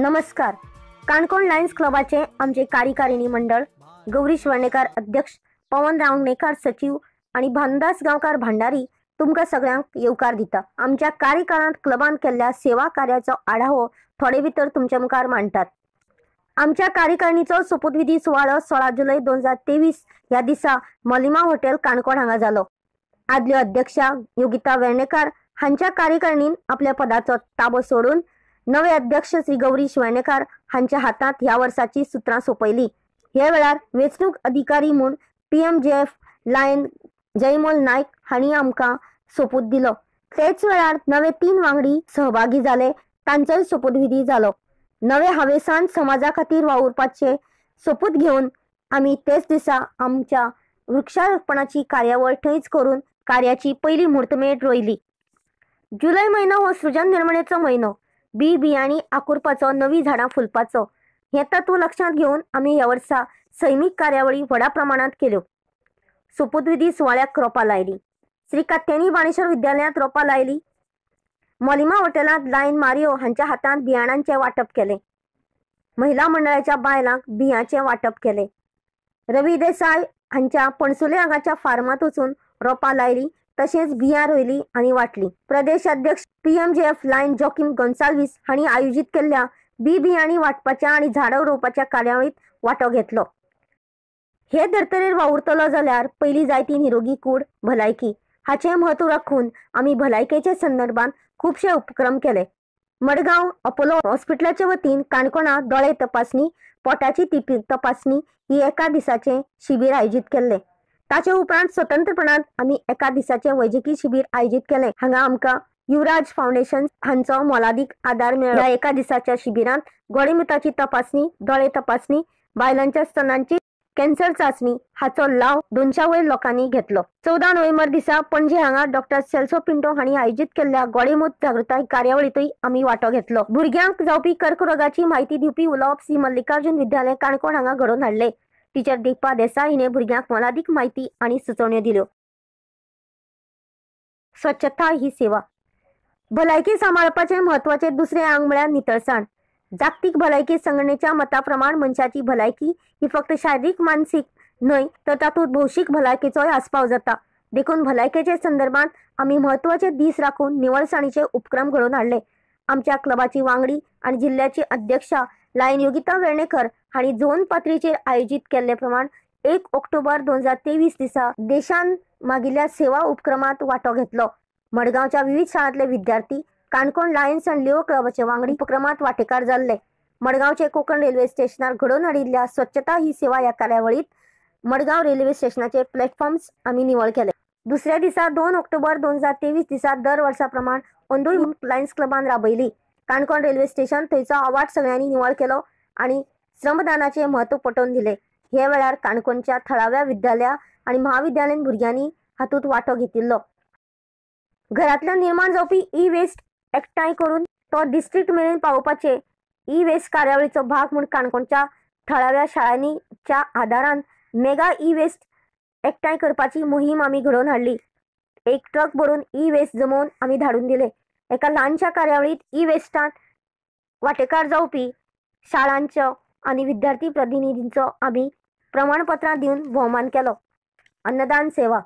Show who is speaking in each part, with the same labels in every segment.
Speaker 1: नमस्कार. काणकोण लायन्स क्लबाचे आमचे कार्यकारिणी मंडळ गौरीश वर्णेकार अध्यक्ष, पवन रांगणेकार सचिव आणि भानुदास गांवकार भांडारी तुमका सगळ्यांक येवकार दिता. आमच्या कार्यकाळात क्लबान केल्ल्या सेवा कार्याचो आढावो थोडे भितर तुमच्या मुखार मांडतात. आमच्या कार्यकारिणीचो सोपूतविधी सुवाळो 16 जुलै 2023 ह्या दिसा मलिमा हॉटेल काणकोण हांगा जालो. आदल्यो अध्यक्षा योगिता वेर्णेकार हांच्या कार्यकारिणीन आपल्या पदाचो ताबो सोडून नवे अध्यक्ष श्री गौरीश वर्णेकार हांच्या हातात ह्या वर्साची सुत्रां सोपयली. हे वेळार वेंचणूक अधिकारी म्हूण PMJF लायन जयमोल नायक हांणी आमकां सोपूत दिलो. तेच वेळार नवे 3 वांगडी सहभागी जाले. तांचोय सोपूतविधी जालो. नवे हावेसान समाजा खातीर वावुरपाचे सोपूत घेवन आमी तेच दिसा आमच्या वृक्षारोपणाची कार्यावळ थंयच करून कार्याची पयली मुहूर्तमेढ रोयली. जुलय म्हयनो हो सृजन निर्मणेचो म्हयनो. बियाणी आकुरपाचो, नवी झाडां फुलपाचो हें तत्व लक्षात घेवन आमी ह्या वर्सा सैमीक कार्यावळी व्हडा प्रमाणात केल्यो. सोपूतविधी सुवाळ्याक रोपां लायली. श्री कात्यानी बाणेश्वर विद्यालयांत रोपां लायली. मलिमा हॉटेलांत लायन मारियो हांच्या हातांत बियाणांचे वांटप केले. महिला मंडळाच्या बायलांक बियांचे वांटप केले. रवी देसाय हांच्या पणसुले हांगाच्या फार्मात वचून रोपां लायली, तशेंच बियां रोयली आनी वाटली. प्रदेश अध्यक्ष PMJF लायन जॉकिम गोन्साल्वीस हांणी आयोजीत केल्ल्या बियाणी वाटपाच्या आनी झाडां रोवपाच्या कार्यावळीत वांटो घेतलो. हे धर्तरेर वावुरतलो जाल्यार पयली जाय ती निरोगी कूड भलायकी हाचें म्हत्व राखून आमी भलायकेच्या संदर्भात खुबशे उपक्रम केले. मडगांव अपोलो हॉस्पिटलाच्या वतीन काणकोणा दोळे तपासणी, पोटाची तपासणी ही एका दिसाचे शिबीर आयोजीत केल्ले. ताचे उपरांत स्वतंत्रपणान आमी एका दिसाचे वैजकी शिबीर आयोजीत केले. हांगा आमकां युवराज फाउंडेशन हांचो मोलादीक आदार मेळ्ळो. ह्या एका दिसाच्या शिबिरांत गोडेमुताची तपासणी, दोळे तपासणी, बायलांच्या स्तनांची कॅन्सर चाचणी हाचो लाव 200 वयर लोकांनी घेतलो. 14 नोव्हेंबर दिसा पणजे हांगा डॉक्टर सेल्सो पिंटो हांणी आयोजीत केल्ल्या गोडेमूत जागृताय कार्यावळीतूय आमी वांटो घेतलो. भुरग्यांक जावपी कर्करोगाची म्हायती दिवपी उलोवप श्री मल्लिकार्जुन विद्यालय काणकोण हांगा घडोवन हाडले. टीचर दीपा देसाय हिने भुरग्यांक मोलादीक म्हायती आनी सुचोवण्यो दिल्यो. स्वच्छता ही सेवा. भलायकी सांबाळपाचे म्हत्वाचे दुसरे अंग म्हळ्यार नितळसाण. जागतीक भलायकी संघटनेच्या मता प्रमाण मनशाची भलायकी ही फक्त शारीरिक मानसिक न्हय तर तातूंत भौशीक भलायकेचोय आस्पाव जाता. देखून भलायकेच्या संदर्भात आमी म्हत्वाचे दीस राखून निवळसाणीचे उपक्रम घडोवन हाडले. आमच्या क्लबाची वांगडी आनी जिल्ल्याची अध्यक्षा लायन योगिता वेर्णेकर हांणी झोन पातळीचेर आयोजीत केल्ले प्रमाण 1 ऑक्टोबर 2023 दिसा देशान मागिल्ल्या सेवा उपक्रमात वांटो घेतलो. मडगांवच्या विविध शाळांतले विद्यार्थी काणकोण लायन्स अँड लिओ क्लबाचे वांगडी उपक्रमात वांटेकार जाल्ले. मडगांवचे कोकण रेल्वे स्टेशनार घडोवन हाडिल्ल्या स्वच्छता ही सेवा ह्या कार्यावळीत मडगांव रेल्वे स्टेशनाचे प्लॅटफॉर्म्स आमी निवळ केले. दुसऱ्या दिसा 2 ऑक्टोबर 2023 दिसा दर वर्सा प्रमाण अंदूय लायन्स क्लबान राबयली. काणकोण रेल्वे स्टेशन थंयचो आवाठ सगळ्यांनी निवळ केलो आनी श्रमदानाचे म्हत्व पटोवन दिले. हे वेळार काणकोणच्या थळाव्या विद्यालया आनी महाविद्यालयीन भुरग्यांनी हातूंत वांटो घेतिल्लो. घरांतल्यान निर्माण जावपी वेस्ट एकठांय करून तो डिस्ट्रिक्ट मेरेन पावोवपाचे वेस्ट कार्यावळीचो भाग म्हूण काणकोणच्या थळाव्या शाळांनीच्या आदारान मेगा वेस्ट एकठांय करपाची मोहीम आमी घडोवन हाडली. 1 ट्रक भरून वेस्ट जमोवन आमी धाडून दिले. एका ल्हानशा कार्यावळीत वेस्टांत वांटेकार जावपी शाळांचो आनी विद्यार्थी प्रतिनिधींचो आमी प्रमाणपत्रां दिवन भोवमान केलो. अन्नदान सेवा.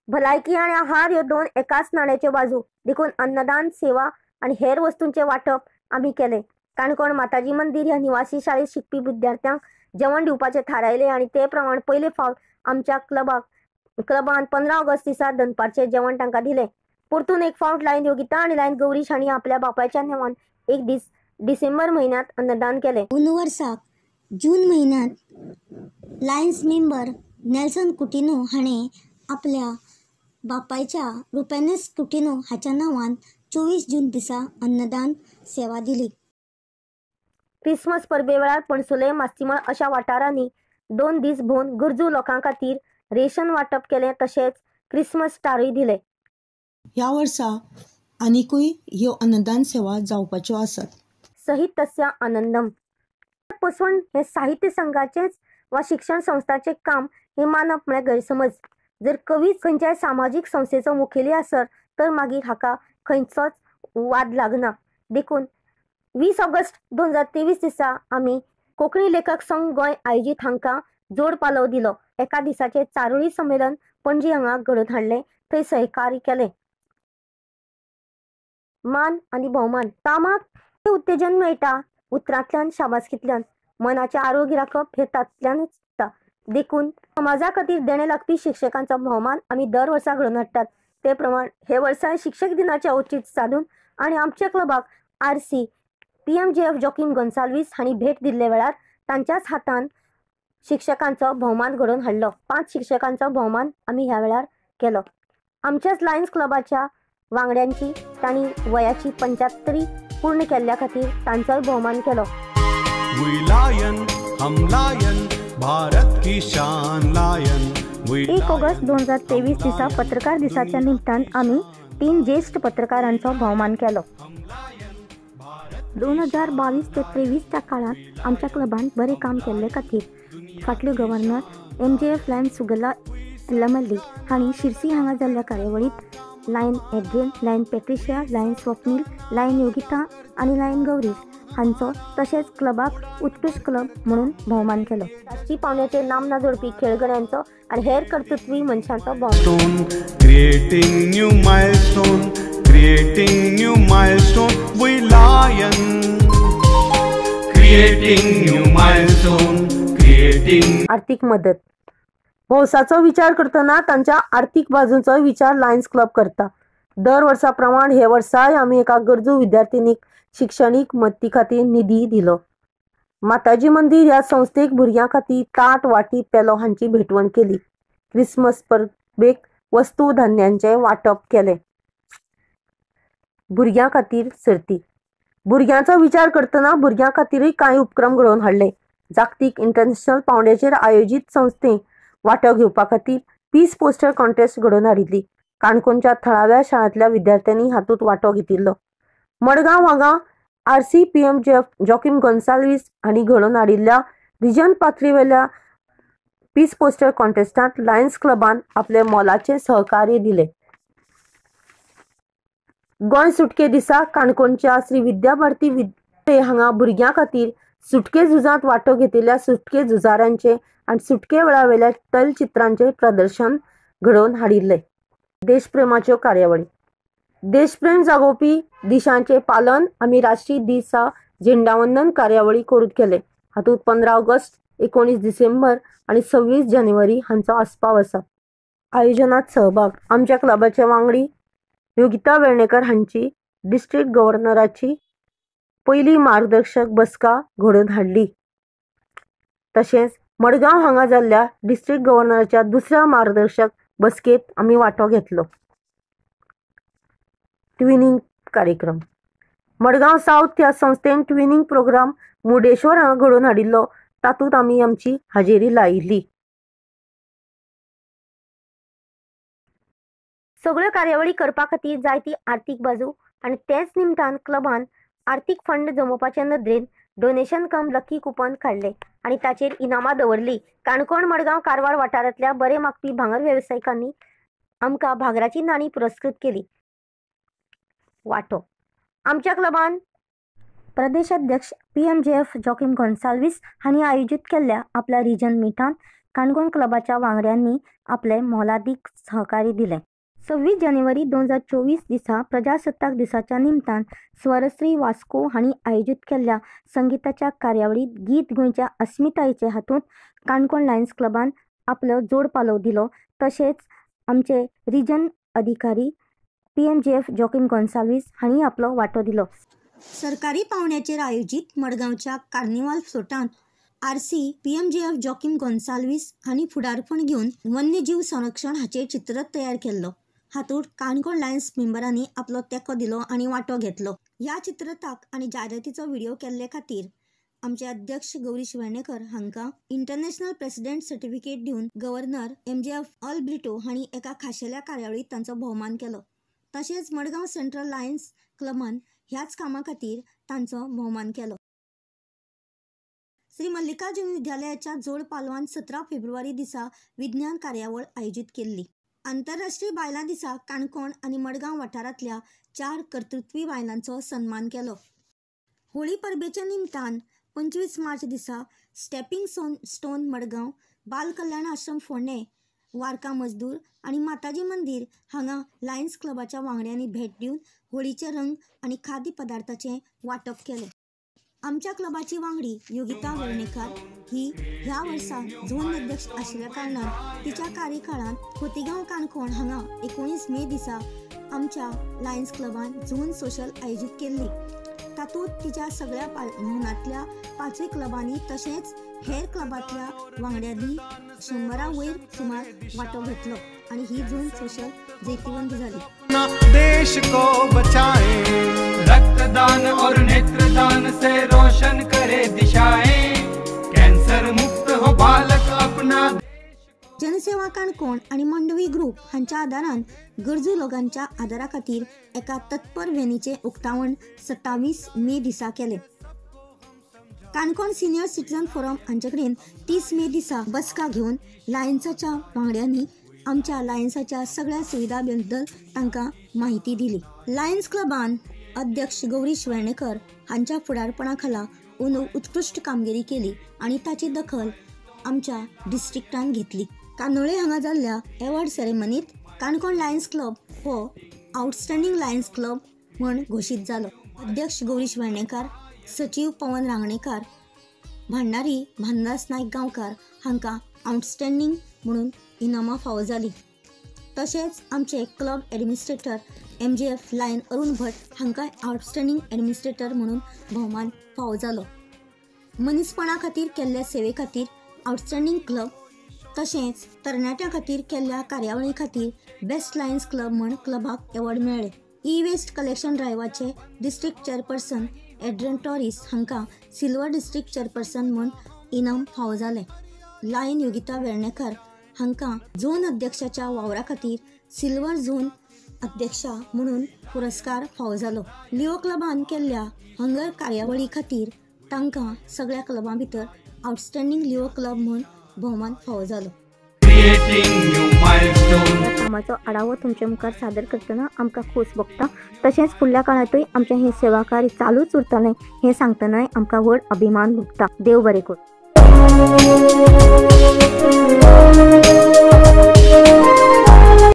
Speaker 1: भलायकी आनी आहार ह्यो 2 एकाच नाण्याच्यो बाजू. देखून अन्नदान सेवा आनी हेर वस्तूंचे वांटप आमी केले. काणकोण माताजी मंदिर ह्या निवासी शाळेत शिकपी विद्यार्थ्यांक जेवण दिवपाचे थारायले आनी ते प्रमाण पयले फावट आमच्या क्लबान 15 ऑगस्ट दिसा दनपारचे जेवण तांकां दिले. परतून एक फावट लायन योगिता आनी लायन गौरीश हांणी आपल्या बापायच्या नेमान एक दीस डिसेंबर म्हयन्यांत अन्नदान केले.
Speaker 2: अंदू वर्साक जून म्हयन्यांत लायन्स मेंबर नेल्सन कुटिनो हाणें आपल्या बापायच्या रुपेनस कुटिनो हाच्या नांवान 24 जून दिसा अन्नदान सेवा दिली.
Speaker 1: क्रिसमस परबे वेळार पणसुले, मास्तिमळ अशा वाठारांनी 2 दीस भोवन गरजू लोकां खातीर रेशन वांटप केलें. तशेंच क्रिसमस स्टारूय दिले.
Speaker 3: ह्या वर्सा आनिकूय ह्यो अन्नदान सेवा जावपाच्यो आसात.
Speaker 1: सहित तस्य आनंदम. पसवण हे साहित्य संघाचेच वा शिक्षण संस्थाचे काम हे मानप म्हळ्यार गैरसमज. जर कवीच खंयच्याय सामाजीक संस्थेचो मुखेली आसत तर मागीर हाका खंयचोच वाद लागना. देखून 20 ऑगस्ट 2023 दिसा आम्ही कोंकणी लेखक संघ गोंय आयोजीत हांकां जोड पालव दिलो. एका दिसाचे चारोळी संमेलन पणजी हांगा घडोवन हाडले. थंय सहकार्य केले. मान आणि भोवमान. कामाक उत्तेजन मेळटा उतरांतल्यान शाबासकींतल्यान. मनाचें आरोग्य राखप हे तातूंतल्यानच जाता. देखून समाजा खातीर देणे लागपी शिक्षकांचो भोवमान आमी दर वर्सा घडोवन हाडटात. ते प्रमाण हे वर्सा शिक्षक दिनाचें औचित्य साधून आनी आमच्या क्लबाक RC PMJF जॉकीम गोन्साल्वीस हांणी भेट दिल्ले वेळार तांच्याच हातान शिक्षकांचो भोवमान घडोवन हाडलो. 5 शिक्षकांचो भोवमान आमी ह्या वेळार केलो. आमच्याच लायन्स क्लबाच्या वांगड्यांची तांणी वयाची 75 पूर्ण केल्ल्या खातीर तांचोय भोवमान केलो.
Speaker 4: भारत की शान लायन.
Speaker 1: 1 ऑगस्ट 2023 दिसा पत्रकार दिसाच्या निमतान आमी 3 ज्येष्ठ पत्रकारांचो भोवमान केलो. 2022 ते 23च्या काळात आमच्या क्लबान बरें काम केल्ले खातीर फाटल्यो गव्हर्नर MJF लायन सुगला लमल्ली हांणी शिरसी हांगा जाल्ल्या कार्यावळीत lion Adrian, lion Patricia, lion Swapnil, lion Yogita आनी लायन गौरीश हांचो तशेंच क्लबाक उत्कृश्ट क्लब म्हणून भोवमान केलो. राष्ट्रीय पावंड्याचेर नाम ना जोडपी खेळगड्यांचो आनी हेर कर्तृत्वी मनशांचो भोवमान.
Speaker 4: Creating new milestone, creating new milestone, we lion. Creating new milestone, creating.
Speaker 3: आर्थिक मदत. भौसाचो विचार करतना तांच्या आर्थीक बाजूंचो विचार लायन्स क्लब करता. दर वर्सा प्रमाण हे वर्साय आमी एका गरजू विद्यार्थिनीक शिक्षणीक मदती खातीर निधी दिलो. माताजी मंदिर ह्या संस्थेक भुरग्यां खातीर ताट, वाटी, पेलो हांची भेटवण केली. क्रिसमस परबेक वस्तू धान्यांचें वांटप केलें. भुरग्यां खातीर सर्ती. भुरग्यांचो विचार करतना भुरग्यां खातीरय कांय उपक्रम घडोवन हाडले. जागतीक इंटरनॅशनल पावंड्याचेर आयोजीत संस्थेक वांटो घेवपा खातीर पीस पोस्टर कॉन्टेस्ट घडोवन हाडिल्ली. काणकोणच्या थळाव्या शाळांतल्या विद्यार्थ्यांनी हातूंत वांटो घेतिल्लो. मडगांव हांगा RC PMJF जॉकीम गोन्साल्वीस हांणी घडोवन हाडिल्ल्या रिजन पातळीवेल्या पीस पोस्टर कॉन्टेस्टांत लायन्स क्लबान आपले मोलाचें सहकार्य दिलें. गोंय सुटके दिसा काणकोणच्या श्री विद्याभारती विद्यालय हांगा भुरग्यां खातीर सुटके झुजांत वांटो घेतिल्ल्या सुटके झुजाऱ्यांचे आनी सुटके वेळावेल्या तैलचित्रांचे प्रदर्शन घडोवन हाडिल्ले. देशप्रेमाच्यो कार्यावळी. देशप्रेम जागोवपी दिशांचे पालन आमी राष्ट्रीय दिसा झेंडावंदन कार्यावळी करून केले. हातूंत 15 ऑगस्ट, 19 डिसेंबर आनी 26 जानेवारी हांचो आस्पाव आसा. आयोजनात सहभाग. आमच्या क्लबाचे वांगडी योगिता वेर्णेकर हांची डिस्ट्रिक्ट गव्हर्नराची पयली मार्गदर्शक बसका घडोवन हाडली. तशेंच मडगांव हांगा जाल्ल्या डिस्ट्रिक्ट गव्हर्नराच्या दुसऱ्या मार्गदर्शक बसकेत आमी वांटो घेतलो. ट्विनिंग कार्यक्रम. मडगांव साउथ ह्या संस्थेन ट्विनिंग प्रोग्राम मुर्डेश्वर हांगा घडोवन हाडिल्लो. तातूंत आमी आमची हाजेरी लायिल्ली. सगळ्यो कार्यावळी करपा खातीर जाय ती आर्थीक बाजू आनी तेच निमतान क्लबान आर्थीक फंड जमोवपाचे नदरेन डोनेशन कम लकी कुपन काडले आनी ताचेर इनामां दवरली. काणकोण, मडगांव, कारवार वाठारांतल्या बरे मागपी भांगर वेवसायिकांनी आमकां भांगराची नाणी पुरस्कृत केली. वांटो. आमच्या क्लबान प्रदेशाध्यक्ष PMJF जॉकीम गोन्साल्वीस हांणी आयोजीत केल्ल्या आपल्या रिजन मिटान काणकोण क्लबाच्या वांगड्यांनी आपले मोलादीक सहकार्य दिलें. 26 जानेवारी 2024 दिसा प्रजासत्ताक दिसाच्या निमतान स्वरश्री वास्को हांणी आयोजीत केल्ल्या संगीताच्या कार्यावळीत गीत गोंयच्या अस्मितायेचे हातूंत काणकोण लायन्स क्लबान आपलो जोड पालव दिलो. तशेंच आमचे रिजन अधिकारी PMJF जॉकीम गोन्साल्वीस हांणी आपलो वांटो दिलो.
Speaker 2: सरकारी पावंड्याचेर आयोजीत मडगांवच्या कार्निवाल फ्लोटांत RC PMJF जॉकीम गोन्साल्वीस हांणी फुडारपण घेवन वन्यजीव संरक्षण हाचेर चित्ररथ तयार केल्लो. हातूंत काणकोण लायन्स मेंबरांनी आपलो तेंको दिलो आनी वांटो घेतलो. ह्या चित्ररथाक आनी जायरातीचो व्हिडिओ केल्ले खातीर आमचे अध्यक्ष गौरीश वेर्णेकर हांकां इंटरनॅशनल प्रेसिडेंट सर्टिफिकेट दिवन गव्हर्नर MJF अल्ब्रिटो हांणी एका खाशेल्या कार्यावळीत तांचो भोवमान केलो. तशेंच मडगांव सेंट्रल लायन्स क्लबान ह्याच कामा खातीर तांचो भोवमान केलो. श्री मल्लिकार्जुन विद्यालयाच्या जोड पालवान 17 फेब्रुवारी दिसा विज्ञान कार्यावळ आयोजीत केल्ली. आंतरराष्ट्रीय बायलां दिसा काणकोण आनी मडगांव वाठारांतल्या 4 कर्तृत्वी बायलांचो सन्मान केलो. होळी परबेच्या निमतान 25 मार्च दिसा स्टेपिंग स्टोन मडगांव बाल कल्याण आश्रम फोंडे वारका मजदूर आणि माताजी मंदिर हांगा लायन्स क्लबाच्या वांगड्यांनी भेट दिवन होळीचे रंग आणि खाद्य पदार्थाचे वाटप केले. आमच्या क्लबाची वांगडी योगिता वेर्णेकार ही ह्या वर्सा झोन अध्यक्ष आशिल्ल्या कारणान तिच्या कार्यकाळात खोतीगांव काणकोण हांगा 19 मे दिसा आमच्या लायन्स क्लबान झोन सोशल आयोजित केल्ली. तातूंत तिच्या सगळ्या भोवनांतल्या 5 क्लबांनी तशेंच हेर क्लबांतल्या वांगड्यांनी 100 वयर सुमार वांटो घेतलो आणि ही झोन सोशल जैतिवंत जाली.
Speaker 4: देश को बचाए,
Speaker 5: रक्तदान और नेत्रदान से रोशन करे दिशाएं, कैंसर मुक्त हो बालक अपना.
Speaker 2: जनसेवा काणकोण आणि मंडवी ग्रुप हांच्या आदारान गरजू लोकांच्या आदारा खातीर एका तत्पर व्हॅनीचे उक्तावण 27 मे दिसा केले. काणकोण सिनियर सिटीजन फोरम हांचे कडेन 30 मे दिसा बसका घेवन लायन्साच्या वांगड्यांनी आमच्या लायन्साच्या सगळ्या सुविधा बद्दल तांकां माहिती दिली. लायन्स क्लबान अध्यक्ष गौरीश वेर्णेकर हांच्या फुडारपणा खाला उत्कृष्ट कामगिरी केली आणि ताची दखल आमच्या डिस्ट्रिक्टान घेतली. कानोळे हांगा जाल्ल्या एवॉर्ड सेरेमनीत काणकोण लायन्स क्लब हो आउटस्टँडिंग लायन्स क्लब म्हूण घोशीत जालो. अध्यक्ष गौरीश वेर्णेकार, सचिव पवन रांगणेकार, भांडारी भानदास नायक गांवकार हांकां आउटस्टँडिंग म्हणून इनामां फावो जाली. तशेंच आमचे club administrator MJF lion Arun Bhat हांकां आउटस्टँडिंग एडमिनिस्ट्रेटर म्हणून भोवमान फावो जालो. मनीसपणा खातीर केल्ल्या सेवे खातीर आउटस्टँडिंग क्लब तशेंच तरणाट्यां खातीर केल्ल्या कार्यावळी खातीर बेस्ट लायन्स क्लब म्हूण क्लबाक एवॉर्ड मेळ्ळे. ई-वेस्ट कलेक्शन ड्रायव्हाचे डिस्ट्रिक्ट चेअरपर्सन एड्रियन टॉरिस हांकां सिल्वर डिस्ट्रिक्ट चेअरपर्सन म्हूण इनाम फावो जालें. लायन योगिता वेर्णेकार हांकां झोन अध्यक्षाच्या वावरा खातीर सिल्वर झोन अध्यक्षा म्हणून पुरस्कार फावो जालो. लिओ क्लबान केल्ल्या हंगर कार्यावळी खातीर तांकां सगळ्या क्लबां भितर आउटस्टँडिंग लिओ क्लब म्हूण भोवमान फावो जालो.
Speaker 3: कामाचो आढावो तुमचे मुखार सादर करतना आमकां खोस भोगता. तशेंच फुडल्या काळांतूय आमचें हें सेवाकार्य चालूच उरतलें हें सांगतनाय आमकां व्हड अभिमान भोगता. देव बरें करूं.